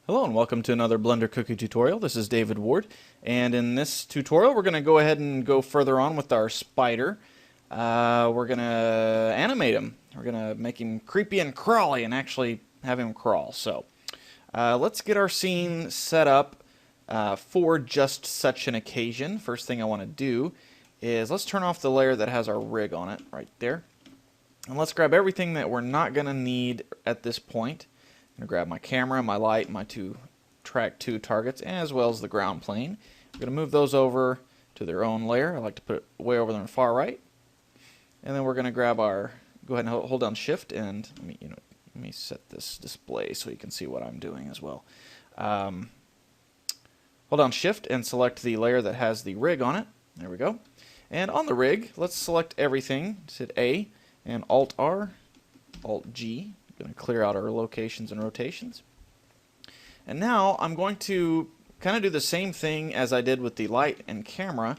Hello and welcome to another Blender Cookie tutorial. This is David Ward, and in this tutorial we're going to go ahead and go further on with our spider. We're going to animate him. We're going to make him creepy and crawly and actually have him crawl. So let's get our scene set up for just such an occasion. First thing I want to do is let's turn off the layer that has our rig on it right there. And let's grab everything that we're not going to need at this point. I'm going to grab my camera, my light, my track 2 targets, as well as the ground plane. We're going to move those over to their own layer. I like to put it way over there on the far right. And then we're going to grab our, go ahead and hold down Shift, and let me set this display so you can see what I'm doing as well. Hold down Shift and select the layer that has the rig on it. There we go. And on the rig, let's select everything. Just hit A and Alt-R, Alt-G. Going to clear out our locations and rotations. And now I'm going to kind of do the same thing as I did with the light and camera,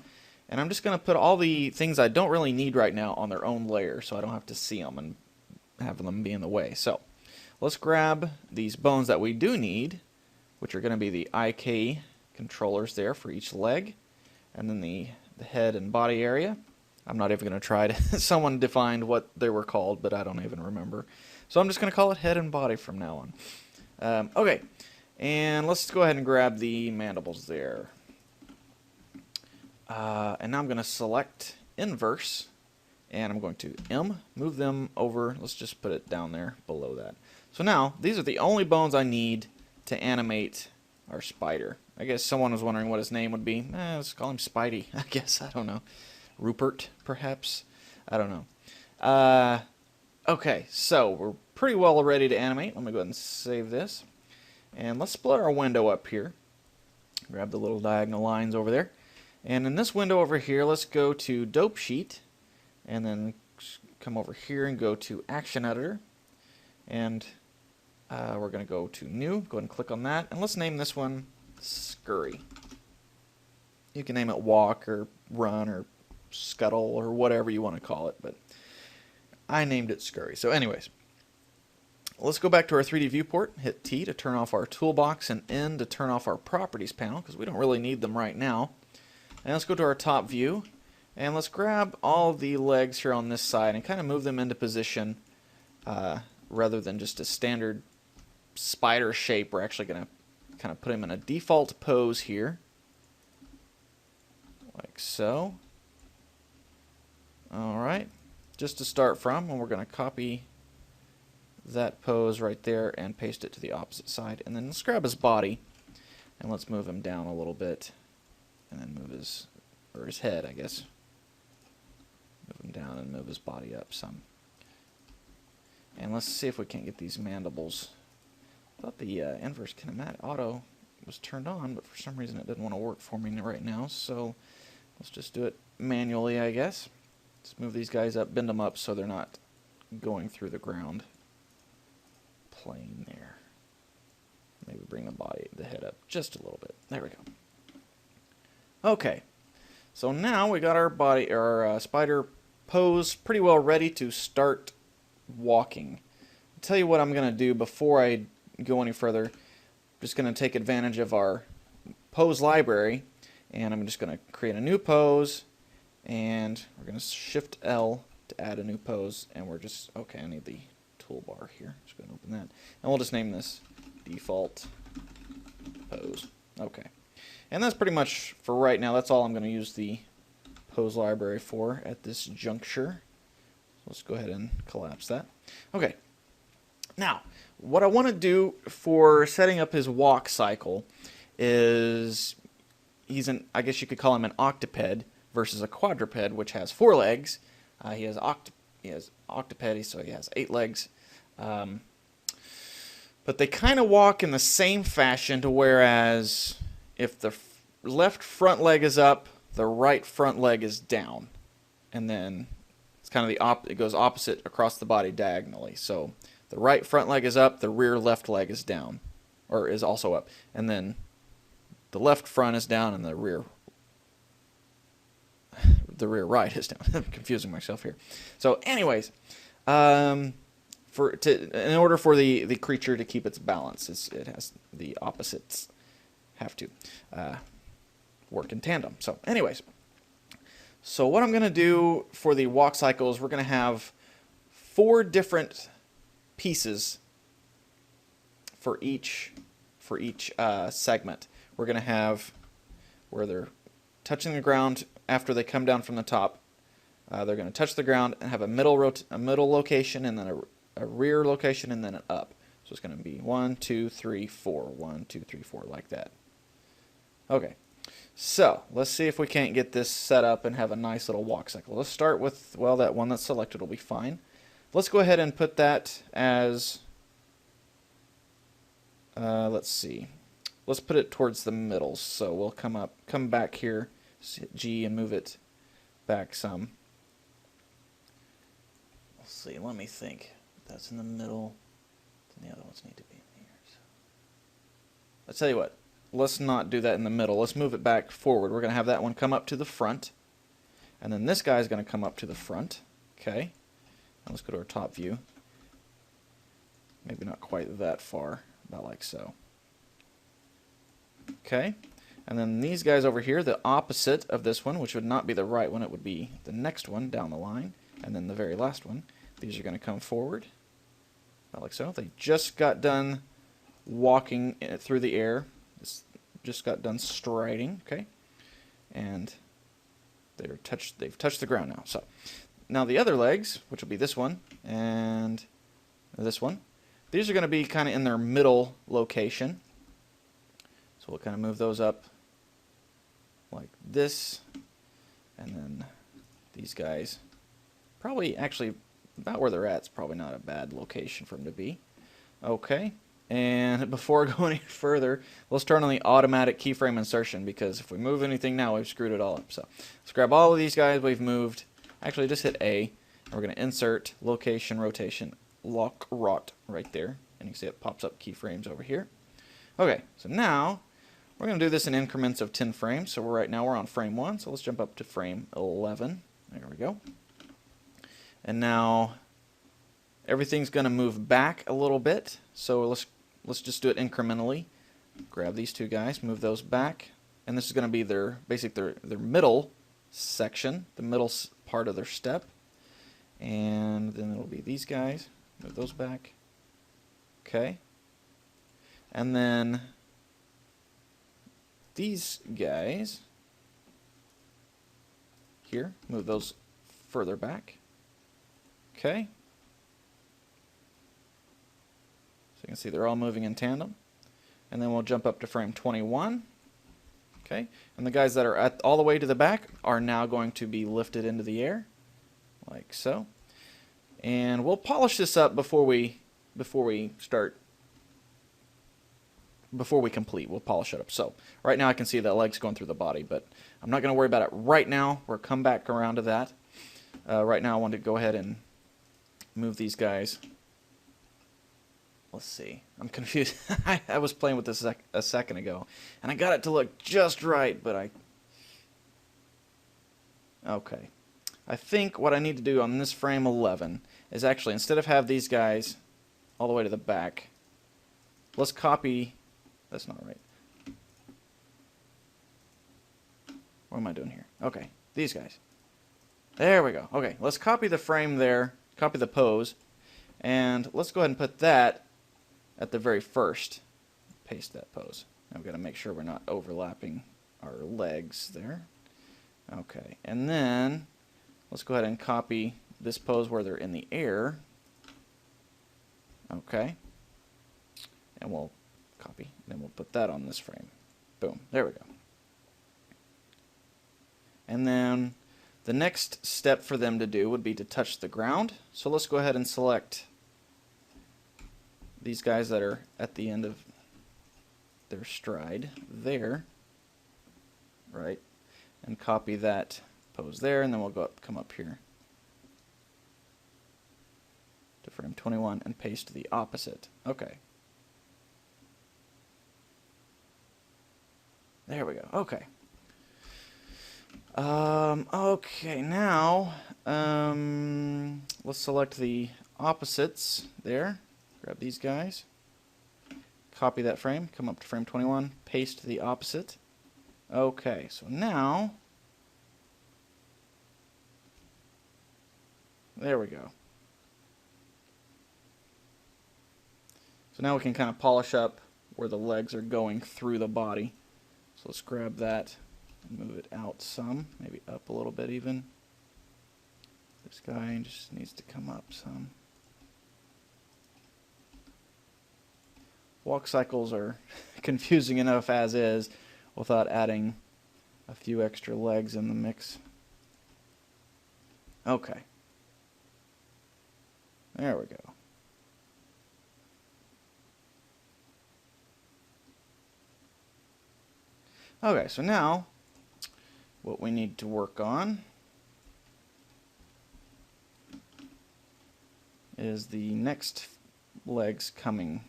and I'm just going to put all the things I don't really need right now on their own layer so I don't have to see them and have them be in the way. So let's grab these bones that we do need, which are going to be the IK controllers there for each leg, and then the head and body area. I'm not even going to try to someone defined what they were called, but I don't even remember. So I'm just going to call it head and body from now on. Okay, and let's go ahead and grab the mandibles there. And now I'm going to select inverse, and I'm going to move them over. Let's just put it down there below that. So now, these are the only bones I need to animate our spider. I guess someone was wondering what his name would be. Let's call him Spidey, I guess. I don't know. Rupert, perhaps? I don't know. Okay, so we're pretty well ready to animate. Let me go ahead and save this. And let's split our window up here. Grab the little diagonal lines over there. And in this window over here, let's go to Dope Sheet. And then come over here and go to Action Editor. And we're going to go to New. Go ahead and click on that. And let's name this one Scurry. You can name it Walk or Run or Scuttle or whatever you want to call it, but I named it Scurry. So anyways, let's go back to our 3D viewport, hit T to turn off our toolbox, and N to turn off our properties panel, because we don't really need them right now. And let's go to our top view, and let's grab all of the legs here on this side and kind of move them into position rather than just a standard spider shape. We're actually going to kind of put him in a default pose here, like so. Alright, just to start from, and we're going to copy that pose right there and paste it to the opposite side. And then let's grab his body and let's move him down a little bit, and then move his head, I guess. Move him down and move his body up some. And let's see if we can't get these mandibles. I thought the inverse kinematic auto was turned on, but for some reason it didn't want to work for me right now, so let's just do it manually, I guess. Let's move these guys up, bend them up so they're not going through the ground plane there. Maybe bring the head up just a little bit. There we go. Okay, so now we got our spider pose pretty well ready to start walking. I'll tell you what I'm going to do before I go any further. I'm just going to take advantage of our pose library, and I'm just going to create a new pose. And we're going to Shift L to add a new pose, and we're just, okay, I need the toolbar here. Just going to open that. And we'll just name this default pose. Okay. And that's pretty much for right now. That's all I'm going to use the pose library for at this juncture. Let's go ahead and collapse that. Okay. Now, what I want to do for setting up his walk cycle is I guess you could call him an octoped versus a quadruped, which has 4 legs. He has octoped, so he has 8 legs. But they kind of walk in the same fashion, to whereas if the left front leg is up, the right front leg is down. And then it's kind of it goes opposite across the body diagonally. So the right front leg is up, the rear left leg is down, or is also up. And then the left front is down and the rear right is down. I'm confusing myself here. So anyways, in order for the creature to keep its balance, it has the opposites have to work in tandem. So anyways, so what I'm going to do for the walk cycle is we're going to have 4 different pieces for each segment. We're going to have where they're touching the ground after they come down from the top. They're going to touch the ground and have a middle location, and then a rear location, and then an up. So it's going to be 1, 2, 3, 4, 1, 2, 3, 4, like that. Okay, so let's see if we can't get this set up and have a nice little walk cycle. Let's start with, well, that one that's selected will be fine. Let's go ahead and put that as, let's see, let's put it towards the middle. So we'll come back here, hit G and move it back some. Let's see, let me think. That's in the middle, then the other ones need to be in here. So. I'll tell you what, let's not do that in the middle. Let's move it back forward. We're going to have that one come up to the front, and then this guy's going to come up to the front. Okay, now let's go to our top view. Maybe not quite that far, about like so. Okay, and then these guys over here, the opposite of this one, which would not be the right one, it would be the next one down the line, and then the very last one. These are going to come forward, about like so. They just got done walking through the air. This just got done striding, okay? And they've touched the ground now. So now the other legs, which will be this one and this one, these are going to be kind of in their middle location. So we'll kind of move those up like this, and then these guys, probably actually about where they're at. It's probably not a bad location for them to be. Okay, and before I go any further, let's turn on the automatic keyframe insertion, because if we move anything now, we've screwed it all up. So let's grab all of these guys we've moved. Actually, just hit A, and we're going to insert location rotation lock rot right there, and you can see it pops up keyframes over here. Okay, so now we're going to do this in increments of 10 frames. So right now we're on frame 1, so let's jump up to frame 11. There we go. And now everything's going to move back a little bit. So let's just do it incrementally. Grab these 2 guys, move those back, and this is going to be their middle section, the middle part of their step. And then it'll be these guys. Move those back. Okay. And then these guys here, move those further back. Okay. So you can see they're all moving in tandem. And then we'll jump up to frame 21. Okay. And the guys that are all the way to the back are now going to be lifted into the air, like so. And we'll polish this up before we complete. We'll polish it up. So right now I can see that leg's going through the body, but I'm not going to worry about it right now. We'll come back around to that. Right now I want to go ahead and move these guys. Let's see. I'm confused. I was playing with this a second ago, and I got it to look just right, but okay. I think what I need to do on this frame 11 is actually, instead of have these guys all the way to the back, let's copy. That's not right. What am I doing here? Okay, these guys. There we go. Okay, let's copy the frame there, copy the pose, and let's go ahead and put that at the very first. Paste that pose. Now we've got to make sure we're not overlapping our legs there. Okay, and then let's go ahead and copy this pose where they're in the air. Okay, and we'll copy, then we'll put that on this frame. Boom, there we go. And then the next step for them to do would be to touch the ground. So let's go ahead and select these guys that are at the end of their stride there, right, and copy that pose there, and then we'll come up here to frame 21 and paste the opposite. Okay. There we go. Okay. Okay, now let's select the opposites there. Grab these guys. Copy that frame, come up to frame 21, paste the opposite. Okay, so now, there we go. So now we can kind of polish up where the legs are going through the body. So let's grab that and move it out some, maybe up a little bit even. This guy just needs to come up some. Walk cycles are confusing enough as is without adding a few extra legs in the mix. Okay. There we go. Okay, so now what we need to work on is the next legs coming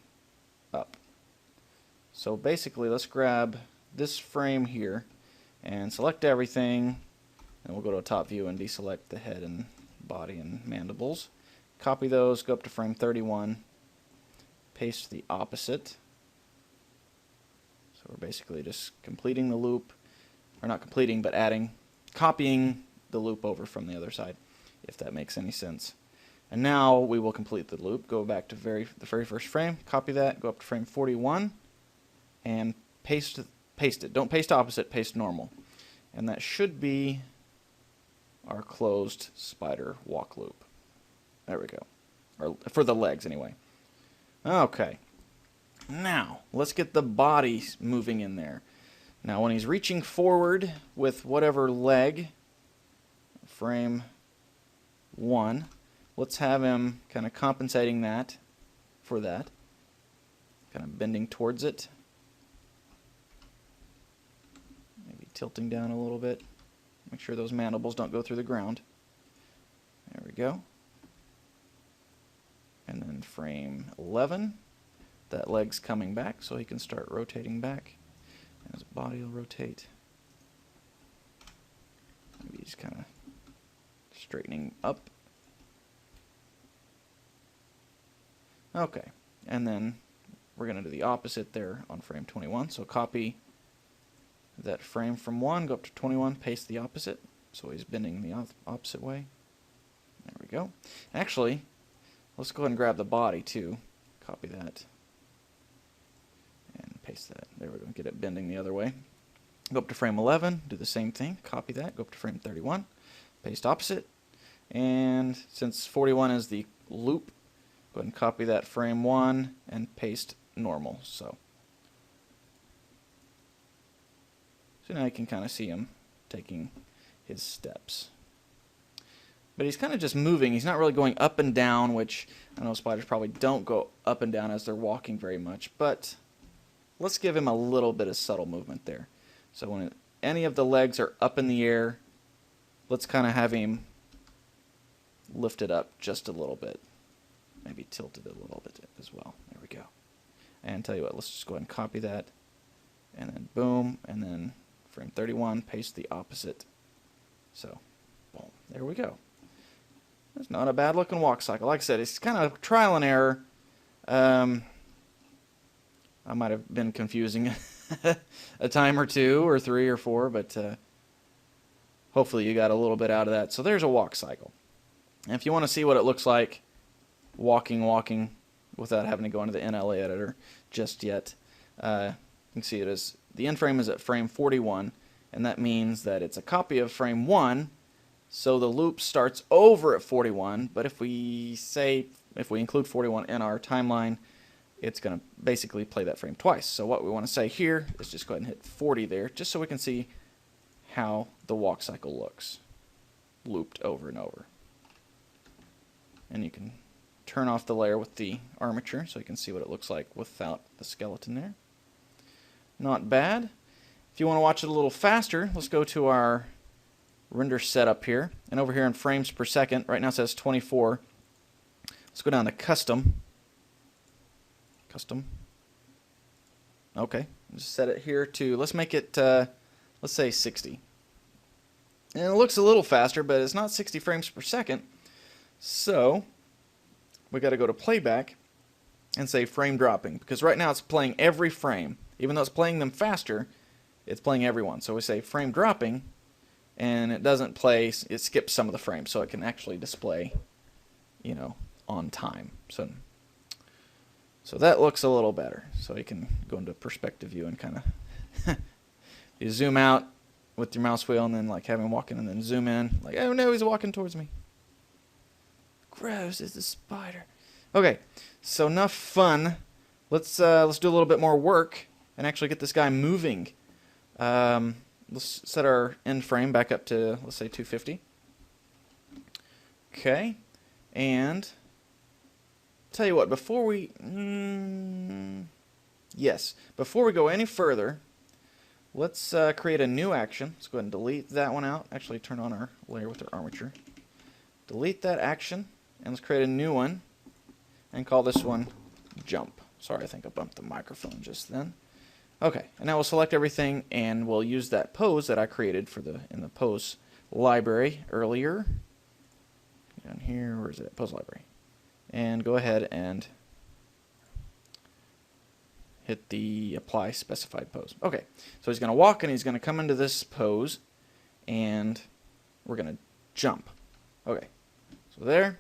up. So basically, let's grab this frame here and select everything, and we'll go to a top view and deselect the head and body and mandibles. Copy those, go up to frame 31, paste the opposite. So we're basically just completing the loop, or not completing, but copying the loop over from the other side, if that makes any sense. And now we will complete the loop. Go back to the very first frame, copy that, go up to frame 41, and paste it. Don't paste opposite, paste normal. And that should be our closed spider walk loop. There we go. Or for the legs, anyway. Okay. Now, let's get the body moving in there. Now, when he's reaching forward with whatever leg, frame 1, let's have him kind of compensating that for that. Kind of bending towards it. Maybe tilting down a little bit. Make sure those mandibles don't go through the ground. There we go. And then frame 11, that leg's coming back so he can start rotating back. And his body will rotate. Maybe he's kind of straightening up. Okay, and then we're going to do the opposite there on frame 21. So copy that frame from 1, go up to 21, paste the opposite. So he's bending the opposite way. There we go. Actually, let's go ahead and grab the body too. Copy that and paste that. There we go. Get it bending the other way. Go up to frame 11, do the same thing. Copy that, go up to frame 31, paste opposite. And since 41 is the loop, go ahead and copy that frame 1 and paste normal. So now you can kind of see him taking his steps. But he's kind of just moving. He's not really going up and down, which I know spiders probably don't go up and down as they're walking very much. But let's give him a little bit of subtle movement there. So when any of the legs are up in the air, let's kind of have him lift it up just a little bit. Maybe tilt it a little bit as well. There we go. And tell you what, let's just go ahead and copy that. And then boom, and then frame 31, paste the opposite. So, boom, there we go. It's not a bad looking walk cycle. Like I said, it's kind of trial and error. I might have been confusing a time or 2 or 3 or 4, but hopefully you got a little bit out of that. So there's a walk cycle. And if you want to see what it looks like walking without having to go into the NLA editor just yet, you can see it as the end frame is at frame 41, and that means that it's a copy of frame 1. So the loop starts over at 41, but if we include 41 in our timeline, it's going to basically play that frame twice. So what we want to say here is just go ahead and hit 40 there, just so we can see how the walk cycle looks, looped over and over. And you can turn off the layer with the armature so you can see what it looks like without the skeleton there. Not bad. If you want to watch it a little faster, let's go to our render setup here, and over here in frames per second, right now it says 24. Let's go down to custom. Okay, just set it here to, let's make it, let's say 60. And it looks a little faster, but it's not 60 frames per second. So we got to go to playback and say frame dropping, because right now it's playing every frame. Even though it's playing them faster, it's playing everyone. So we say frame dropping, and it doesn't play, it skips some of the frames, so it can actually display, you know, on time. So that looks a little better. So you can go into perspective view and kind of you zoom out with your mouse wheel and then like have him walking and then zoom in. Like, oh no, he's walking towards me. Gross, it's a spider. Okay, so enough fun. Let's do a little bit more work and actually get this guy moving. Let's set our end frame back up to, let's say, 250. Okay, and tell you what, before we before we go any further, let's create a new action. Let's go ahead and delete that one out. Actually, turn on our layer with our armature. Delete that action, and let's create a new one and call this one jump. Sorry, I think I bumped the microphone just then. Okay, and now we'll select everything, and we'll use that pose that I created for in the pose library earlier. Down here, where is it? Pose library. And go ahead and hit the apply specified pose. Okay, so he's going to walk, and he's going to come into this pose, and we're going to jump. Okay, so there,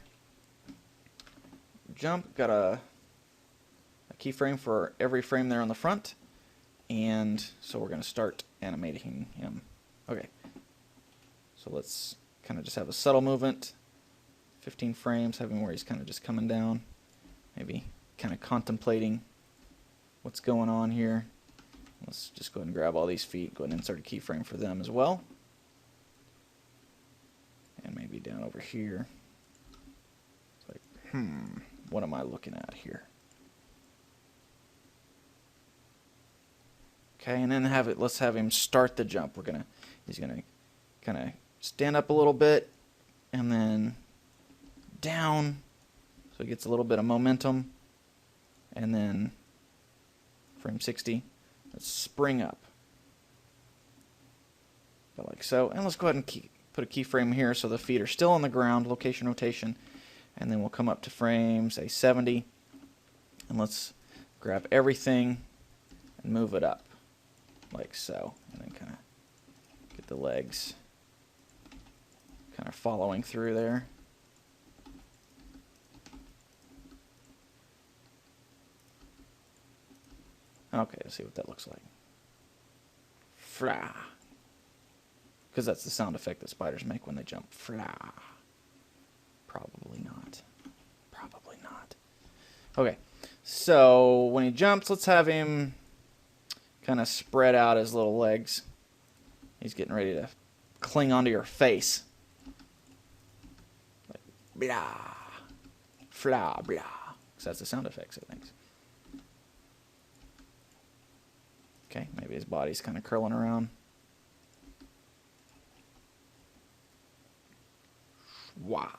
jump, got a keyframe for every frame there on the front, and so we're going to start animating him. Okay, so let's kind of just have a subtle movement, 15 frames, having where he's kind of just coming down, maybe kind of contemplating what's going on here. Let's just go ahead and grab all these feet, go ahead and insert a keyframe for them as well. And maybe down over here. It's like, what am I looking at here? Okay, and then let's have him start the jump. He's gonna kind of stand up a little bit and then down, so he gets a little bit of momentum, and then frame 60, let's spring up, about like so. And let's go ahead and put a keyframe here so the feet are still on the ground, location rotation, and then we'll come up to frame, say 70, and let's grab everything and move it up, like so, and then kind of get the legs kind of following through there. Okay, let's see what that looks like. Flah. Because that's the sound effect that spiders make when they jump. Flah. Probably not. Probably not. Okay, so when he jumps, let's have him kind of spread out his little legs. He's getting ready to cling onto your face. Like, blah. Flah, blah. Because that's the sound effects of things. Okay, maybe his body's kind of curling around. Wow.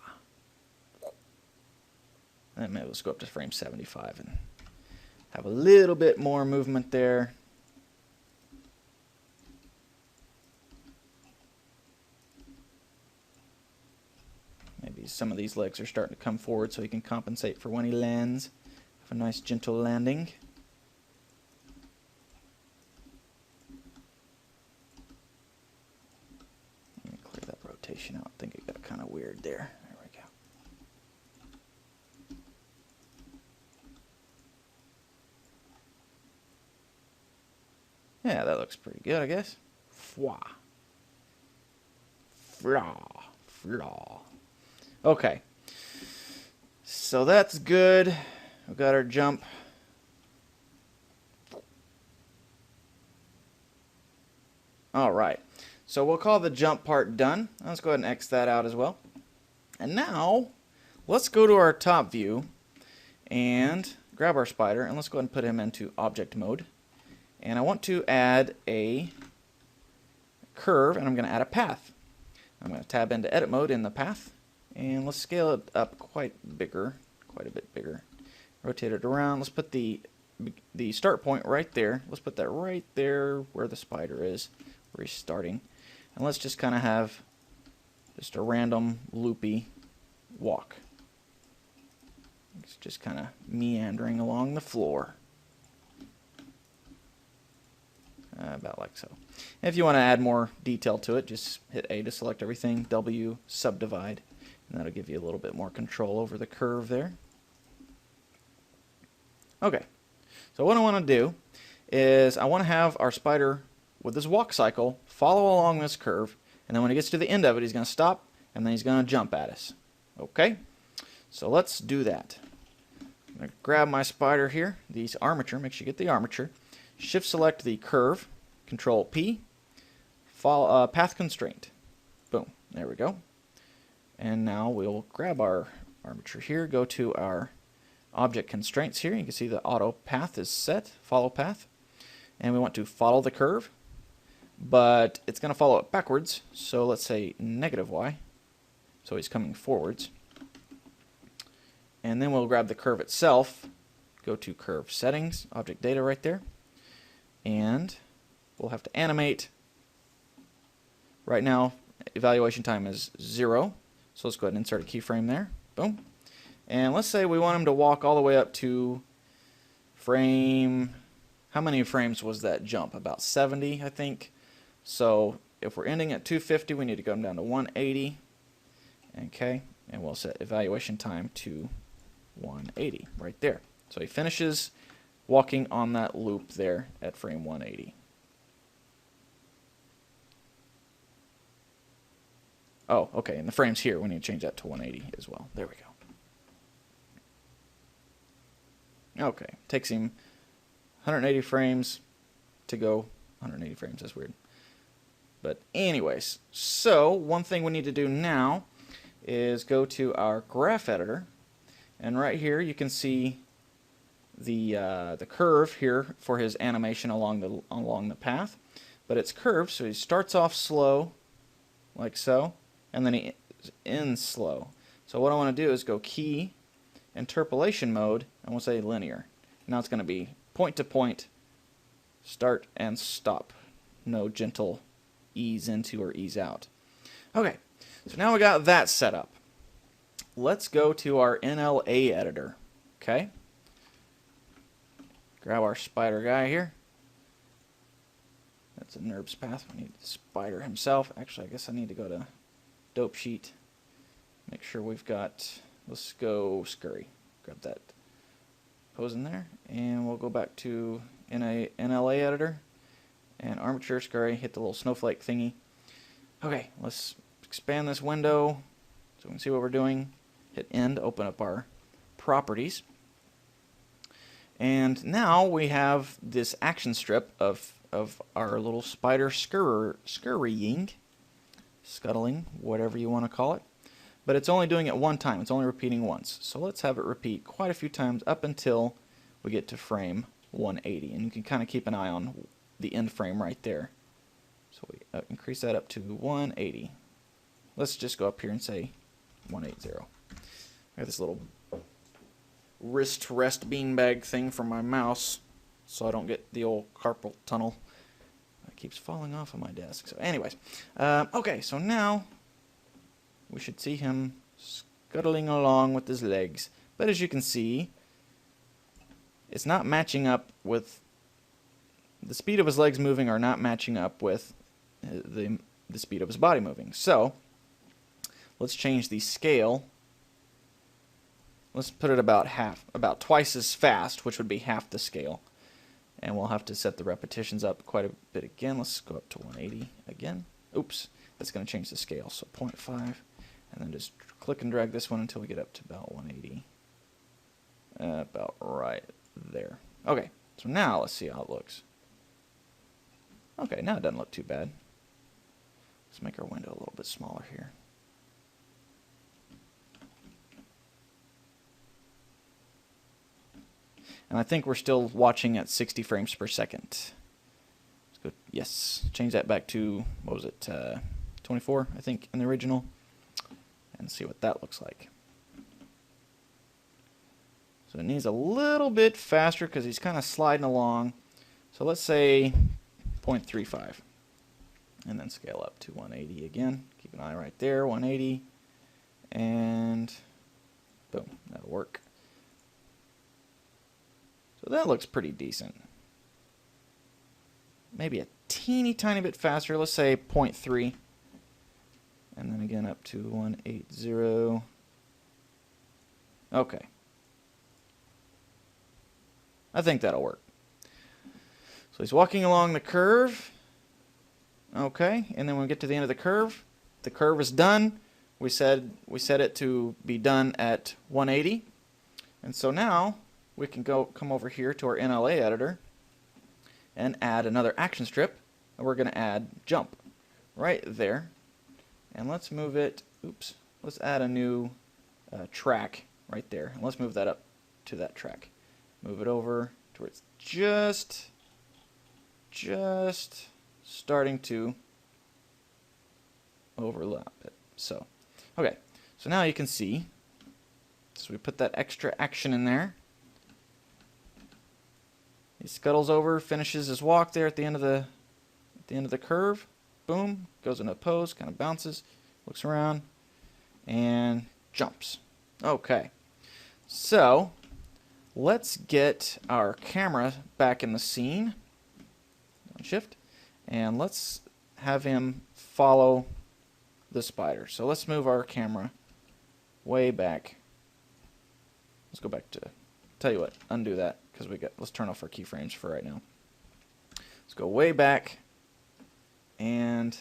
And maybe let's go up to frame 75 and have a little bit more movement there. Maybe some of these legs are starting to come forward so he can compensate for when he lands. Have a nice gentle landing. Out. I think it got kind of weird there. There we go. Yeah, that looks pretty good, I guess. Fwa. Flaw. Flaw. Okay. So that's good. We've got our jump. All right. So we'll call the jump part done. Let's go ahead and X that out as well. And now, let's go to our top view and grab our spider, and let's go ahead and put him into object mode. And I want to add a curve, and I'm going to add a path. I'm going to tab into edit mode in the path, and let's scale it up quite a bit bigger. Rotate it around. Let's put the start point right there. Let's put that right there where the spider is, where he's starting. And let's just kind of have just a random loopy walk. It's just kind of meandering along the floor. About like so. If you want to add more detail to it, just hit A to select everything, W, subdivide, and that'll give you a little bit more control over the curve there. Okay, so what I want to do is I want to have our spider with this walk cycle follow along this curve, and then when he gets to the end of it, he's going to stop, and then he's going to jump at us. Okay, so let's do that. I'm going to grab my spider here, these armature, make sure you get the armature, shift select the curve, control P, follow, path constraint. Boom, there we go. And now we'll grab our armature here, go to our object constraints here. You can see the auto path is set, follow path. And we want to follow the curve, but it's going to follow it backwards. So let's say negative Y. So he's coming forwards. And then we'll grab the curve itself, go to curve settings, object data right there. And we'll have to animate. Right now, evaluation time is 0. So let's go ahead and insert a keyframe there. Boom. And let's say we want him to walk all the way up to frame, how many frames was that jump? About 70, I think. So if we're ending at 250, we need to come down to 180. Okay, and we'll set evaluation time to 180 right there. So he finishes walking on that loop there at frame 180. Oh, okay, and the frames here, we need to change that to 180 as well. There we go. Okay, takes him 180 frames to go. 180 frames, that's weird. But anyways, so one thing we need to do now is go to our graph editor, and right here you can see the curve here for his animation along the path, but it's curved, so he starts off slow like so, and then he ends slow. So what I want to do is go key, interpolation mode, and we'll say linear. Now it's going to be point to point, start and stop. No gentle ease into or ease out. Okay, so now we got that set up. Let's go to our NLA editor. Okay, grab our spider guy here. That's a NURBS path. We need the spider himself. Actually, I guess I need to go to dope sheet. Make sure we've got, let's go scurry. Grab that pose in there, and we'll go back to NLA editor and armature scurry, hit the little snowflake thingy. Okay, let's expand this window so we can see what we're doing. Hit end, open up our properties. And now we have this action strip of our little spider scurrying, scuttling, whatever you want to call it. But it's only doing it one time. It's only repeating once. So let's have it repeat quite a few times up until we get to frame 180. And you can kind of keep an eye on the end frame right there. So we increase that up to 180. Let's just go up here and say 180. I got this little wrist rest beanbag thing for my mouse so I don't get the old carpal tunnel. It keeps falling off of my desk. So anyways, okay, so now we should see him scuttling along with his legs. But as you can see, it's not matching up with the speed of his legs moving are not matching up with the speed of his body moving. So let's change the scale. Let's put it about twice as fast, which would be half the scale. And we'll have to set the repetitions up quite a bit again. Let's go up to 180 again. Oops, that's going to change the scale. So 0.5, and then just click and drag this one until we get up to about 180. About right there. Okay, so now let's see how it looks. Okay, now it doesn't look too bad. Let's make our window a little bit smaller here. And I think we're still watching at 60 frames per second. Let's go, yes, change that back to, what was it, 24, I think, in the original. And see what that looks like. So it needs a little bit faster because he's kind of sliding along. So let's say 0.35. And then scale up to 180 again. Keep an eye right there, 180. And boom, that'll work. So that looks pretty decent. Maybe a teeny tiny bit faster. Let's say 0.3. And then again up to 180. Okay. I think that'll work. So he's walking along the curve. Okay, and then when we get to the end of the curve is done. We set it to be done at 180. And so now we can come over here to our NLA editor and add another action strip. And we're going to add jump right there. And let's move it, oops, let's add a new track right there. And let's move that up to that track. Move it over to where it's just starting to overlap it. So, okay, so now you can see, so we put that extra action in there. He scuttles over, finishes his walk there at the end of the curve. Boom, goes into a pose, kind of bounces, looks around, and jumps. Okay, so let's get our camera back in the scene. Shift, and let's have him follow the spider. So let's move our camera way back. Let's go back to, tell you what, undo that, because let's turn off our keyframes for right now. Let's go way back, and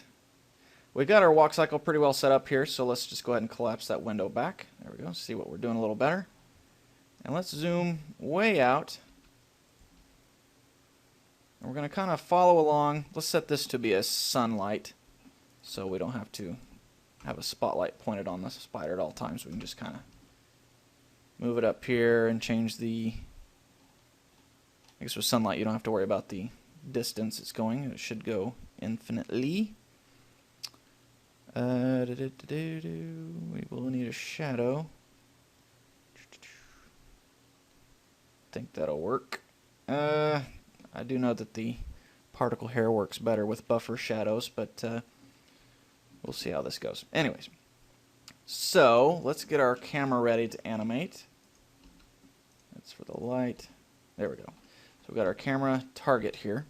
we got our walk cycle pretty well set up here, so let's just go ahead and collapse that window back. There we go, see what we're doing a little better. And let's zoom way out. And we're going to kind of follow along. Let's set this to be a sunlight, so we don't have to have a spotlight pointed on the spider at all times. We can just kind of move it up here and change the, I guess with sunlight you don't have to worry about the distance it's going. It should go infinitely. We will need a shadow. Think that'll work. I do know that the particle hair works better with buffer shadows, but we'll see how this goes. Anyways, so let's get our camera ready to animate. That's for the light. There we go. So we've got our camera target here.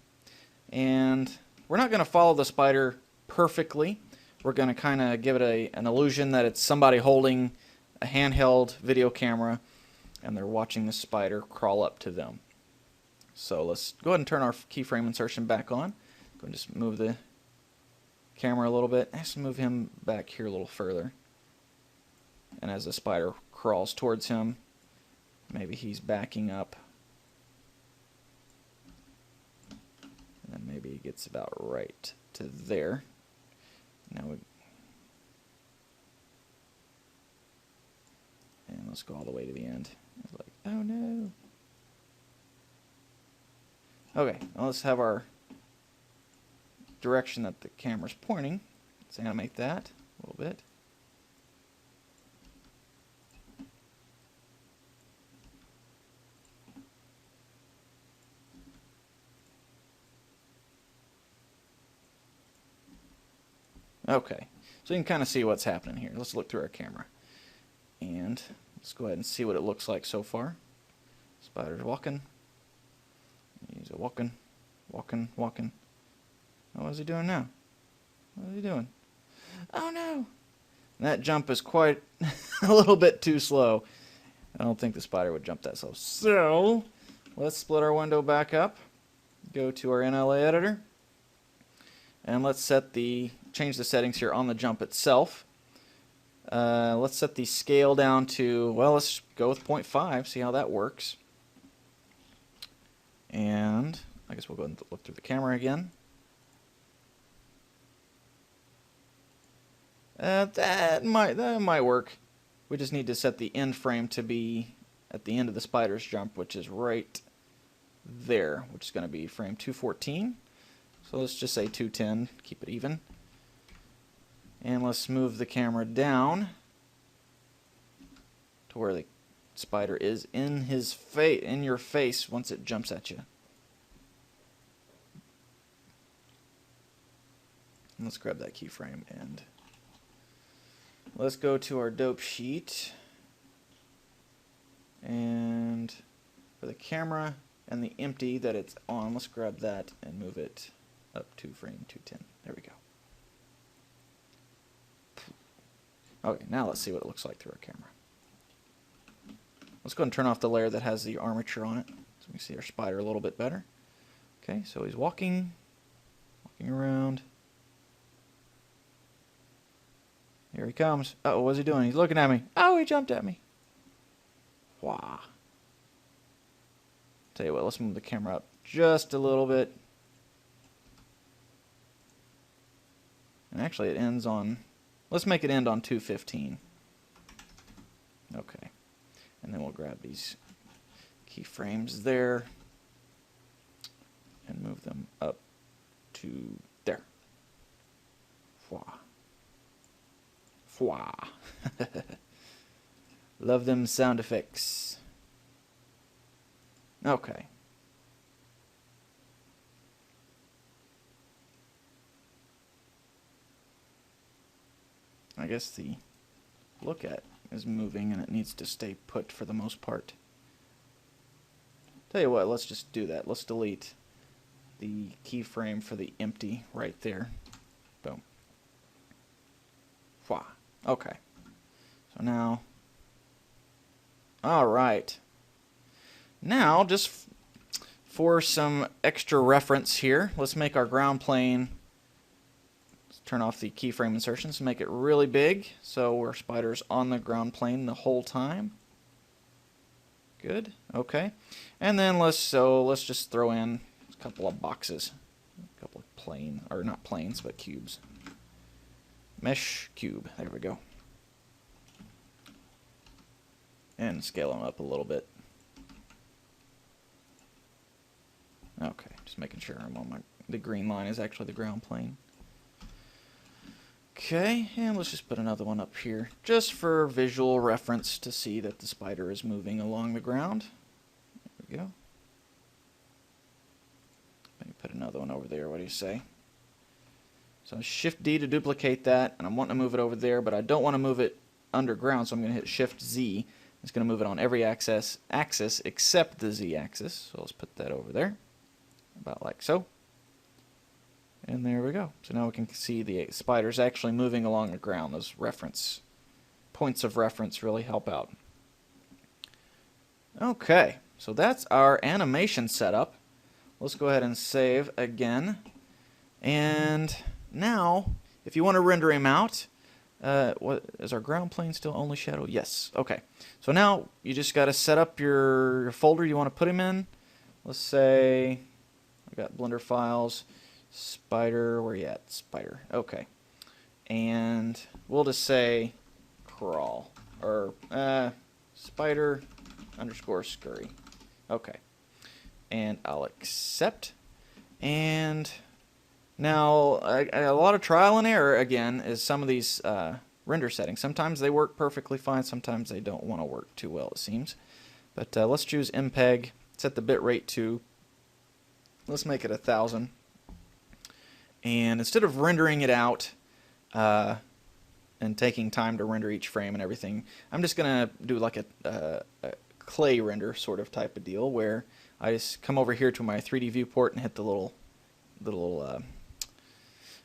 And we're not going to follow the spider perfectly. We're going to kind of give it an illusion that it's somebody holding a handheld video camera and they're watching the spider crawl up to them. So let's go ahead and turn our keyframe insertion back on. Go and just move the camera a little bit. Let's move him back here a little further. And as the spider crawls towards him, maybe he's backing up. And then maybe he gets about right to there. Now and let's go all the way to the end. It's like, oh no. Okay, well, let's have our direction that the camera's pointing. Let's animate that a little bit. Okay, so you can kind of see what's happening here. Let's look through our camera. And let's go ahead and see what it looks like so far. Spider's walking. He's a walking. Oh, what is he doing now? What is he doing? Oh no! That jump is quite a little bit too slow. I don't think the spider would jump that slow. So, let's split our window back up. Go to our NLA editor. And let's change the settings here on the jump itself. Let's set the scale down to, well, let's go with 0.5, see how that works. And I guess we'll go and look through the camera again. That might work. We just need to set the end frame to be at the end of the spider's jump, which is right there, which is going to be frame 214. So let's just say 210, keep it even. And let's move the camera down to where the spider is in your face once it jumps at you. And let's grab that keyframe and let's go to our dope sheet. And for the camera, and the empty that it's on. Let's grab that and move it up to frame 210. There we go. Okay, now let's see what it looks like through our camera. Let's go ahead and turn off the layer that has the armature on it so we can see our spider a little bit better. Okay, so he's walking around. Here he comes. Uh-oh, what's he doing? He's looking at me. Oh, he jumped at me. Wow. Tell you what, let's move the camera up just a little bit. And actually it ends on, let's make it end on 215. Okay. And then we'll grab these keyframes there and move them up to there. Fwa. Fwa. Love them sound effects. Okay. I guess the look at is moving and it needs to stay put for the most part. Tell you what, let's just do that. Let's delete the keyframe for the empty right there. Boom. Fwa. Okay. So now, alright. Now, just for some extra reference here, let's make our ground plane, let's turn off the keyframe insertions, make it really big so our spider's on the ground plane the whole time. Good, okay. And then let's just throw in a couple of boxes, a couple of plane, or not planes, but cubes. Mesh cube, there we go. And scale them up a little bit. Okay, just making sure I'm on the green line is actually the ground plane. Okay, and let's just put another one up here, just for visual reference to see that the spider is moving along the ground. There we go. Maybe put another one over there, what do you say? So Shift D to duplicate that, and I'm wanting to move it over there, but I don't want to move it underground, so I'm going to hit Shift Z. It's going to move it on every axis except the Z axis, so let's put that over there. About like so. And there we go. So now we can see the spiders actually moving along the ground. Those points of reference really help out. Okay, so that's our animation setup. Let's go ahead and save again. And now, if you want to render him out, what is our ground plane still only shadow? Yes. Okay. So now you just got to set up your folder you want to put him in. Let's say I got Blender files, spider, where you at? Spider. Okay. And we'll just say crawl or spider underscore scurry. Okay. And I'll accept. And now a lot of trial and error again is some of these render settings. Sometimes they work perfectly fine. Sometimes they don't want to work too well, it seems. But let's choose MPEG. Set the bitrate to, let's make it 1000. And instead of rendering it out and taking time to render each frame and everything, I'm just going to do like a clay render sort of type of deal where I just come over here to my 3D viewport and hit the little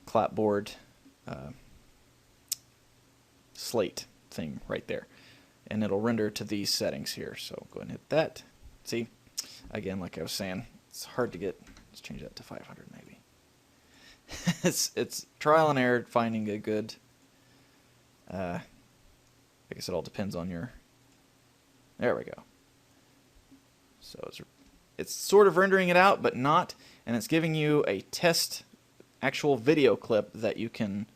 clapboard slate thing right there. And it'll render to these settings here. So go ahead and hit that. See? Again, like I was saying, it's hard to get. Let's change that to 500 maybe. It's trial and error finding a good. I guess it all depends on your. There we go. So it's sort of rendering it out, but not, and it's giving you a test actual video clip that you can,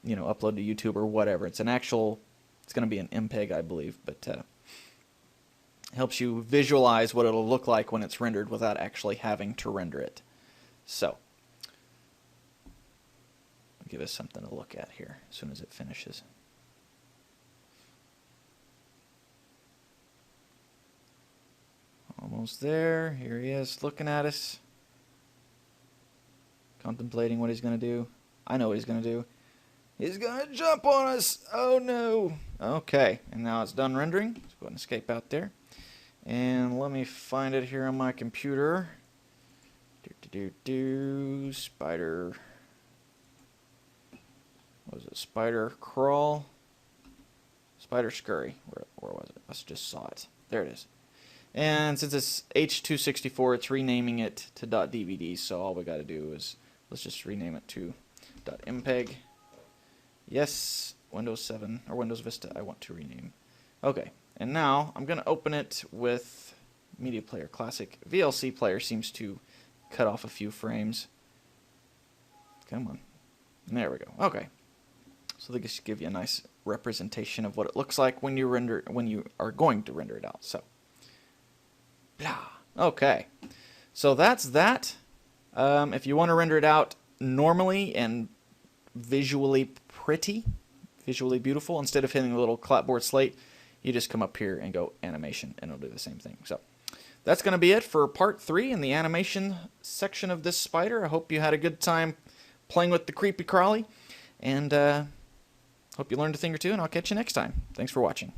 upload to YouTube or whatever. It's an actual. It's going to be an MPEG, I believe, but. Helps you visualize what it'll look like when it's rendered without actually having to render it. So, I'll give us something to look at here as soon as it finishes. Almost there. Here he is looking at us. Contemplating what he's going to do. I know what he's going to do. He's going to jump on us. Oh no. Okay, and now it's done rendering. Let's go ahead and escape out there. And let me find it here on my computer. Spider. What was it? Spider crawl. Spider scurry. Where was it? I just saw it. There it is. And since it's H264, it's renaming it to .dvd. So all we got to do is let's just rename it to .mpeg. Yes, Windows 7 or Windows Vista. I want to rename. Okay, and now I'm going to open it with Media Player Classic. VLC Player seems to cut off a few frames. Come on. There we go. Okay. So they just give you a nice representation of what it looks like when you are going to render it out. So, blah. Okay. So that's that. If you want to render it out normally and visually pretty, visually beautiful, instead of hitting a little clapboard slate, you just come up here and go animation, and it'll do the same thing. So that's going to be it for part 3 in the animation section of this spider. I hope you had a good time playing with the creepy crawly, and hope you learned a thing or two, and I'll catch you next time. Thanks for watching.